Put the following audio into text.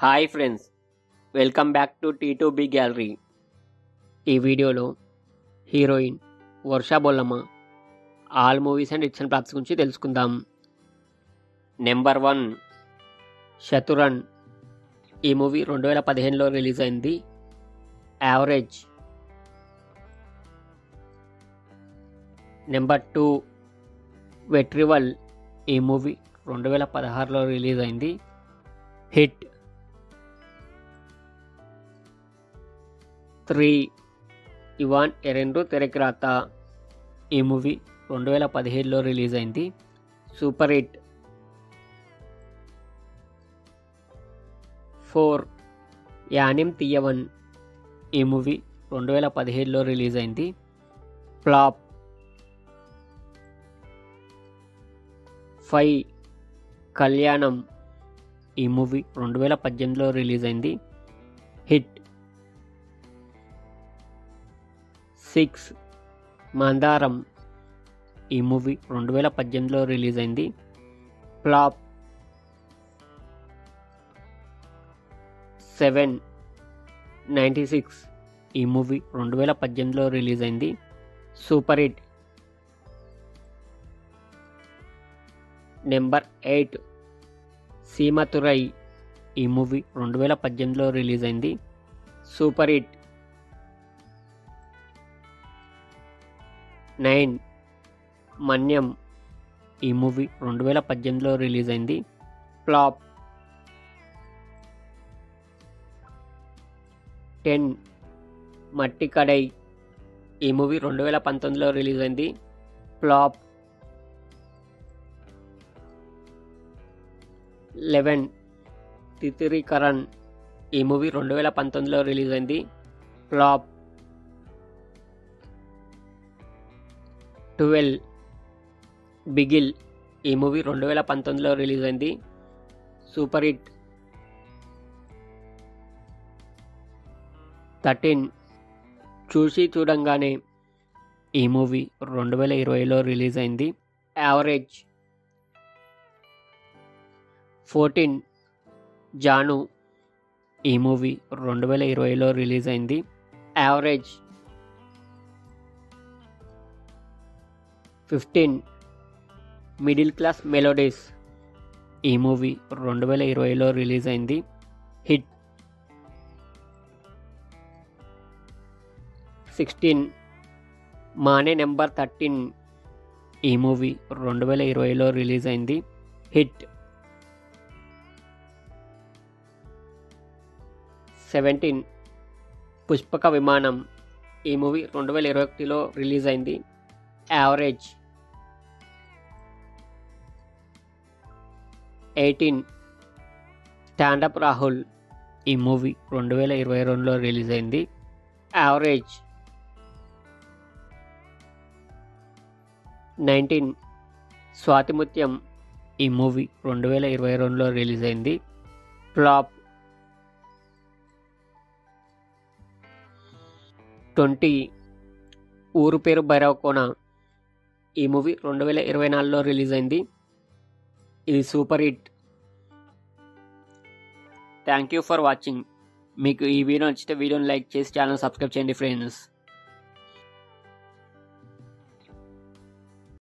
Hi friends, welcome back to T2B gallery. ఈ వీడియోలో heroine వర్షా Bollamma all movies and hits and flops గురించి తెలుసుకుందాం. నెంబర్ 1 శతురన్. ఈ మూవీ 2015లో రిలీజ్ అయింది. యావరేజ్. నెంబర్ 2 వెట్రివల్. ఈ మూవీ 2016లో రిలీజ్ అయింది. హిట్. 3 ఇవాన్ ఎరెండ్రు తెరకిరాత. ఈ మూవీ 2017లో రిలీజ్ అయింది. Super hit. 4 యానిం తీయవన్. ఈ మూవీ 2017లో రిలీజ్ అయింది. ఫ్లాప్. 5 కళ్యాణం. ఈ మూవీ 2018లో రిలీజ్ అయింది. హిట్. 6 మందారం. ఈ మూవీ 2018లో రిలీజ్ అయింది. ఫ్లాప్. 7 96. ఈ మూవీ 2018లో రిలీజ్ అయింది. Super hit. నెంబర్ 8 సీమతురై. ఈ మూవీ 2018లో రిలీజ్ అయింది. Super hit. 9 మన్యం. ఈ మూవీ 2018లో రిలీజ్ అయింది. ఫ్లాప్. 10 మట్టి కడై. ఈ మూవీ 2019లో రిలీజ్ అయింది. ఫ్లాప్. 11 తితిరీకరణ్. ఈ మూవీ 2019లో రిలీజ్ అయింది. ఫ్లాప్. 12 బిగిల్. ఈ మూవీ 2019లో రిలీజ్ అయింది. Super hit. 13 చూసి చూడంగానే. ఈ మూవీ 2020లో రిలీజ్ అయింది. యావరేజ్. 14 జాను. ఈ మూవీ 2020లో రిలీజ్ అయింది. యావరేజ్. 15 middle class melodies. ఈ మూవీ 2020లో రిలీజ్ అయింది. హిట్. 16 మానే నెంబర్ 13. ఈ మూవీ 2020లో రిలీజ్ అయింది. హిట్. 17 పుష్పక విమానం. ఈ మూవీ 2021లో రిలీజ్ అయింది. యావరేజ్. 18 స్టాండప్ రాహుల్. ఈ మూవీ 2022లో రిలీజ్ అయింది. యావరేజ్. 19 స్వాతిముత్యం. ఈ మూవీ 2022లో రిలీజ్ అయింది. ఫ్లాప్. 20 ఊరు పేరు భైరవకోన. ఈ మూవీ 2024లో రిలీజ్ అయింది. ఇది super hit. Thank you for watching. మీకు ఈ వీడియో నచ్చితే వీడియోని లైక్ చేసి ఛానల్ సబ్స్క్రైబ్ చేయండి ఫ్రెండ్స్.